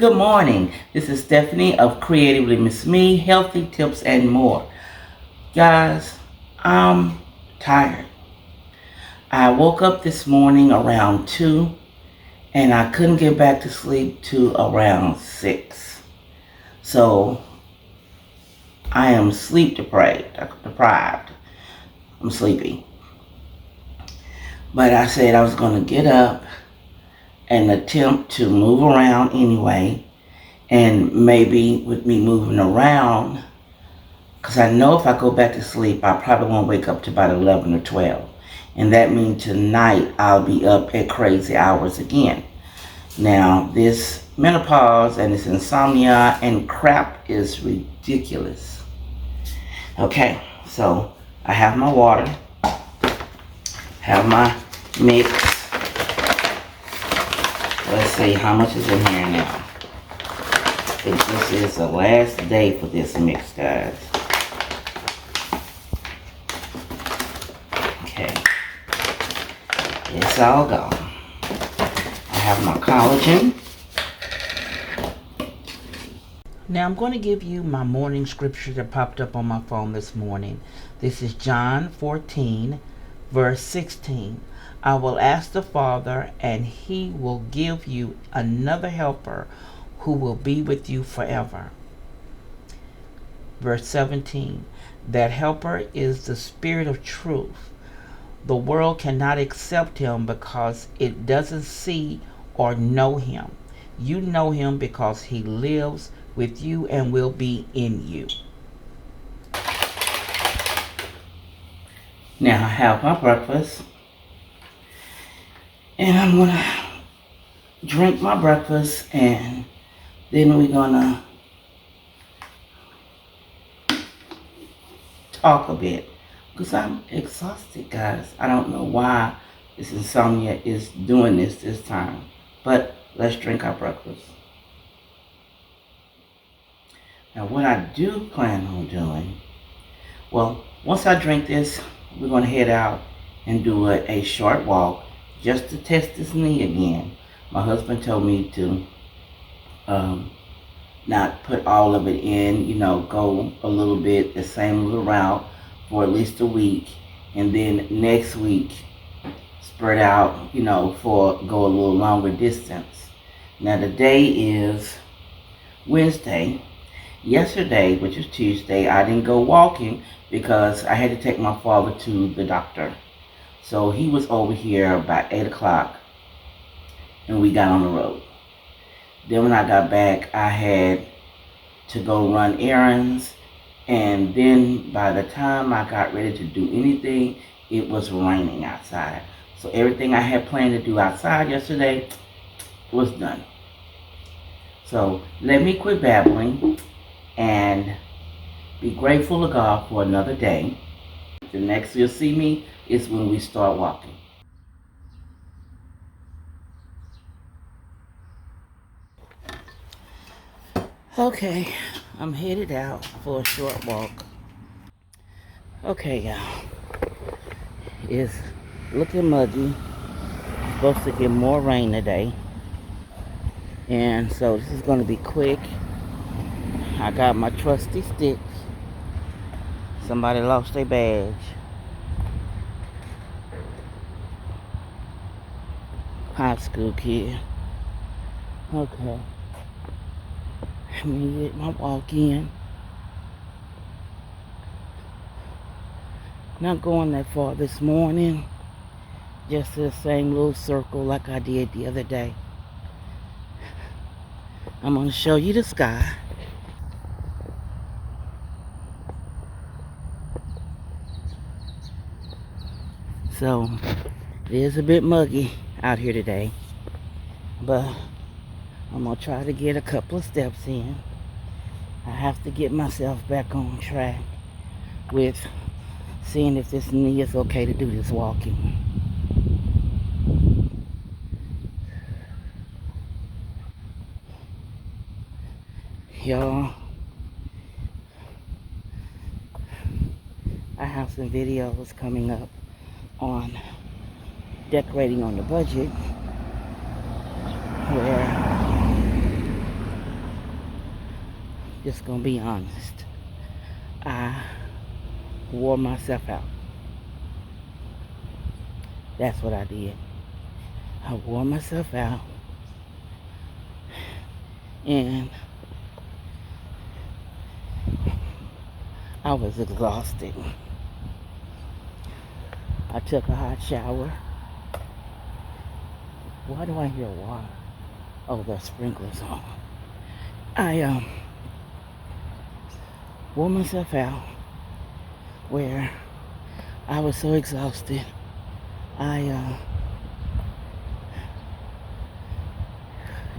Good morning. This is Stephanie of Creatively Miss Me, Healthy Tips and More. Guys, I'm tired. I woke up this morning around 2 and I couldn't get back to sleep till around 6. So I am sleep deprived. I'm sleepy. But I said I was going to get up and attempt to move around anyway. And maybe with me moving around, because I know if I go back to sleep, I probably won't wake up to about 11 or 12. And that means tonight I'll be up at crazy hours again. Now, this menopause and this insomnia and crap is ridiculous. Okay, so I have my water, have my mix. Let's see how much is in here now. This is the last day for this mix, guys. Okay. It's all gone. I have my collagen. Now I'm going to give you my morning scripture that popped up on my phone this morning. This is John 14, verse 16. I will ask the Father, and He will give you another helper who will be with you forever. Verse 17. That helper is the Spirit of truth. The world cannot accept Him because it doesn't see or know Him. You know Him because He lives with you and will be in you. Now I have my breakfast. And I'm going to drink my breakfast, and then we're going to talk a bit. Because I'm exhausted, guys. I don't know why this insomnia is doing this time. But let's drink our breakfast. Now what I do plan on doing, well, once I drink this, we're going to head out and do a short walk just to test this knee again. My husband told me to not put all of it in, go a little bit, the same little route for at least a week, and then next week spread out, go a little longer distance. Now today is Wednesday. Yesterday, which is Tuesday, I didn't go walking because I had to take my father to the doctor. So he was over here about 8 o'clock and we got on the road. Then when I got back, I had to go run errands, and then by the time I got ready to do anything, it was raining outside. So everything I had planned to do outside yesterday was done. So let me quit babbling and be grateful to God for another day. The next you'll see me is when we start walking. Okay, I'm headed out for a short walk. Okay, y'all. It's looking muggy. It's supposed to get more rain today. And so this is going to be quick. I got my trusty stick. Somebody lost their badge. High school kid. Okay. Let me get my walk in. Not going that far this morning. Just to the same little circle like I did the other day. I'm going to show you the sky. So, it is a bit muggy out here today. But I'm going to try to get a couple of steps in. I have to get myself back on track with seeing if this knee is okay to do this walking. Y'all, I have some videos coming up on decorating on the budget where just gonna be honest. I wore myself out. That's what I did. I wore myself out, and I was exhausted. I took a hot shower. Why do I hear water? Oh, the sprinklers on. I wore myself out where I was so exhausted.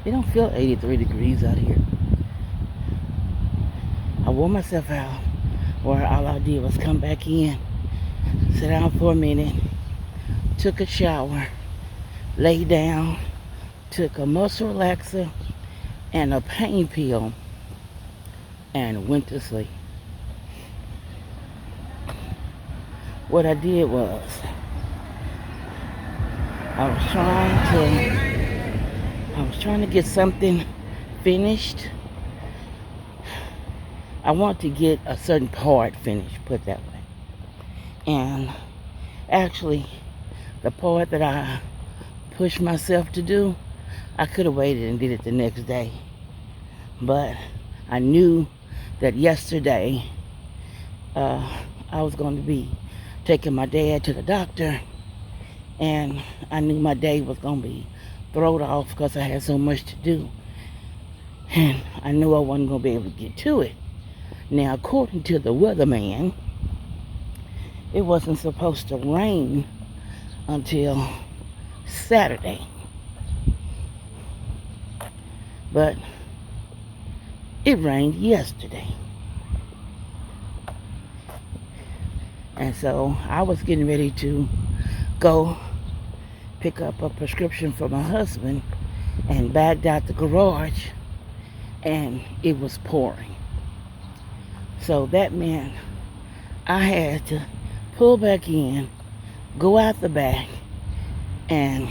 It don't feel 83 degrees out here. I wore myself out where all I did was come back in, sit down for a minute, took a shower, lay down, took a muscle relaxer and a pain pill, and went to sleep. What I did was, I was trying to get something finished. I want to get a certain part finished, put it that way. And actually, the part that I pushed myself to do, I could have waited and did it the next day. But I knew that yesterday I was going to be taking my dad to the doctor, and I knew my day was going to be thrown off because I had so much to do. And I knew I wasn't going to be able to get to it. Now, according to the weatherman, it wasn't supposed to rain until Saturday. But it rained yesterday. And so I was getting ready to go pick up a prescription for my husband and backed out the garage, and it was pouring. So that meant I had to pull back in, go out the back, and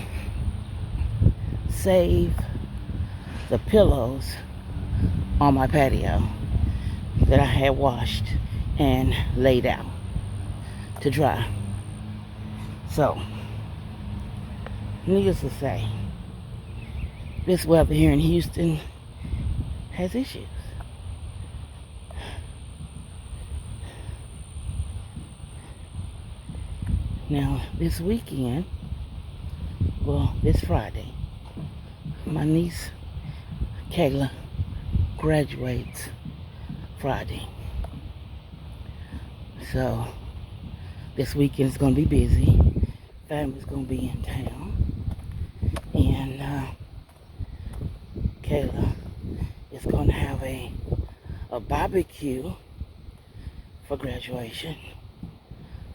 save the pillows on my patio that I had washed and laid out to dry. So, needless to say, this weather here in Houston has issues. Now, this weekend, well, this Friday, my niece, Kayla, graduates Friday. So, this weekend is going to be busy. Family's going to be in town. And Kayla is going to have a barbecue for graduation.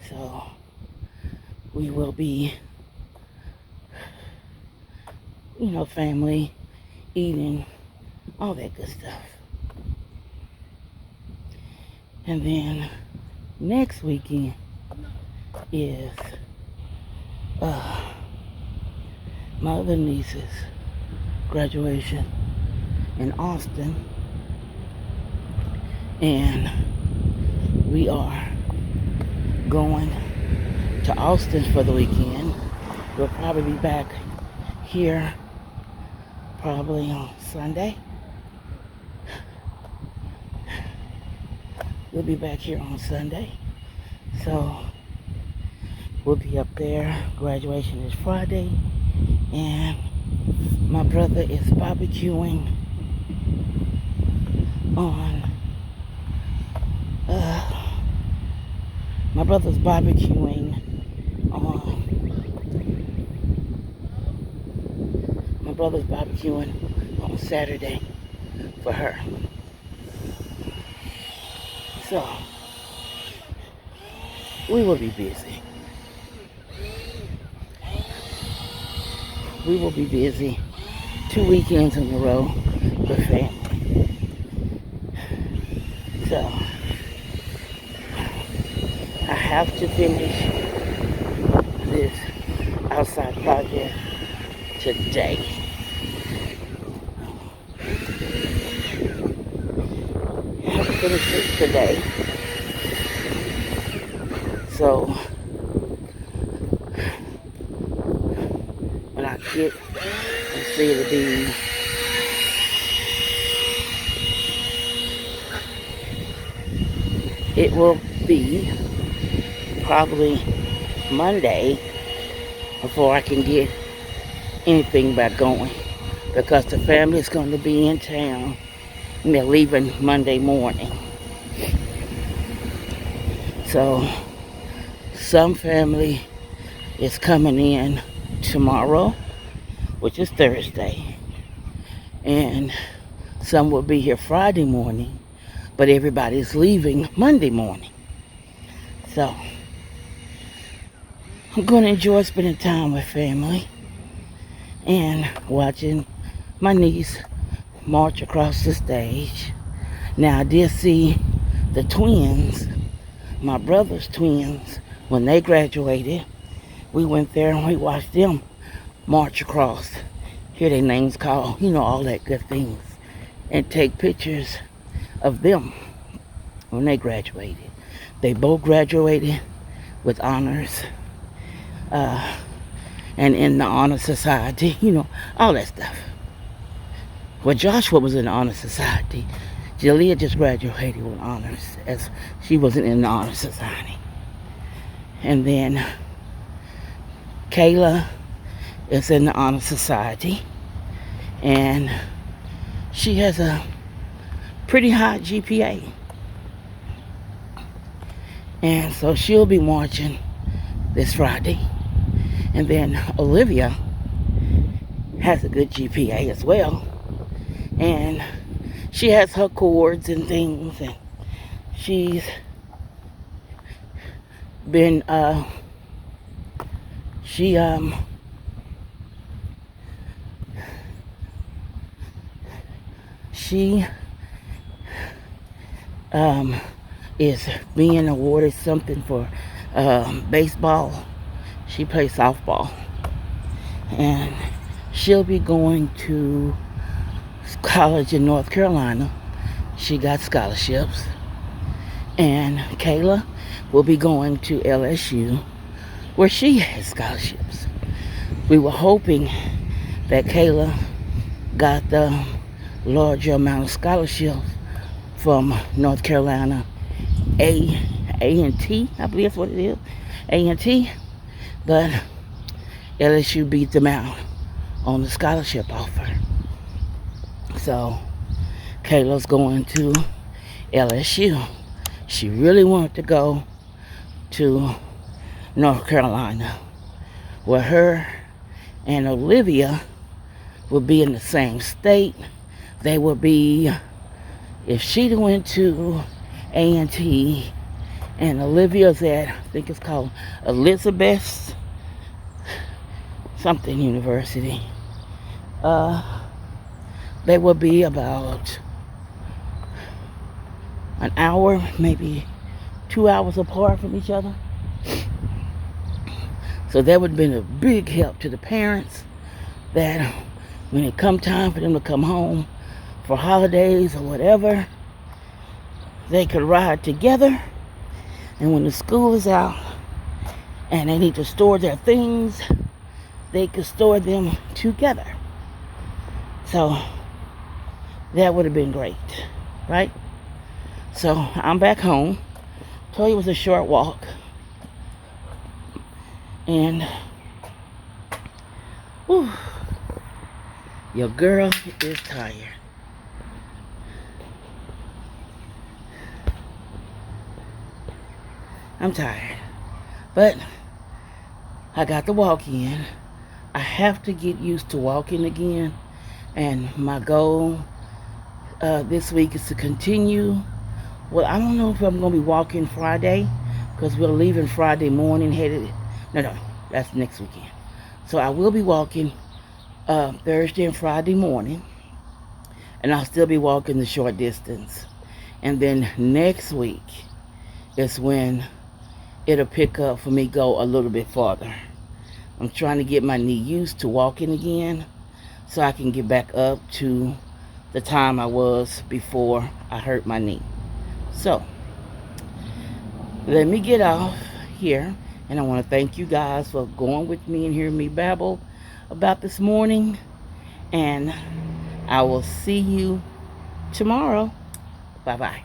So, we will be, family, eating, all that good stuff. And then next weekend is my other niece's graduation in Austin. And we are going to Austin for the weekend. We'll probably be back here probably on Sunday. We'll be back here on Sunday. So we'll be up there. Graduation is Friday. And my brother is barbecuing on on Saturday for her. So we will be busy. We will be busy 2 weekends in a row with family. So I have to finish this outside project today. finish this today. So when I get, let's see, it will be probably Monday before I can get anything back going, because the family is going to be in town and they're leaving Monday morning. So some family is coming in tomorrow, which is Thursday, and some will be here Friday morning, but everybody's leaving Monday morning. So I'm going to enjoy spending time with family and watching my niece march across the stage. Now, I did see the twins, my brother's twins, when they graduated. We went there and we watched them march across, hear their names called, all that good things, and take pictures of them when they graduated. They both graduated with honors, and in the honor society, all that stuff. Well, Joshua was in the honor society. Jalea just graduated with honors, as she wasn't in the honor society. And then Kayla is in the honor society, and she has a pretty high GPA. And so she'll be marching this Friday. And then Olivia has a good GPA as well. And she has her chords and things, and she's been she is being awarded something for baseball. She plays softball, and she'll be going to college in North Carolina. She got scholarships. And Kayla will be going to LSU, where she has scholarships. We were hoping that Kayla got the larger amount of scholarships from North Carolina A&T, I believe that's what it is, A&T, but LSU beat them out on the scholarship offer. So Kayla's going to LSU. She really wanted to go to North Carolina, where her and Olivia will be in the same state. They will be, if she went to A&T and Olivia's at, I think it's called Elizabeth something University, they will be about an hour, maybe 2 hours apart from each other. So that would have been a big help to the parents, that when it come time for them to come home for holidays or whatever, they could ride together. And when the school is out and they need to store their things, they could store them together. So that would have been great, right? So I'm back home. Told you it was a short walk. And whew, your girl is tired. I'm tired. But I got to walk in. I have to get used to walking again. And my goal this week is to continue. Well, I don't know if I'm going to be walking Friday, because we're leaving Friday morning, headed... No, that's next weekend. So I will be walking Thursday and Friday morning, and I'll still be walking the short distance. And then next week is when it'll pick up for me, go a little bit farther. I'm trying to get my knee used to walking again, so I can get back up to the time I was before I hurt my knee. So let me get off here, and I want to thank you guys for going with me and hearing me babble about this morning, and I will see you tomorrow. Bye bye.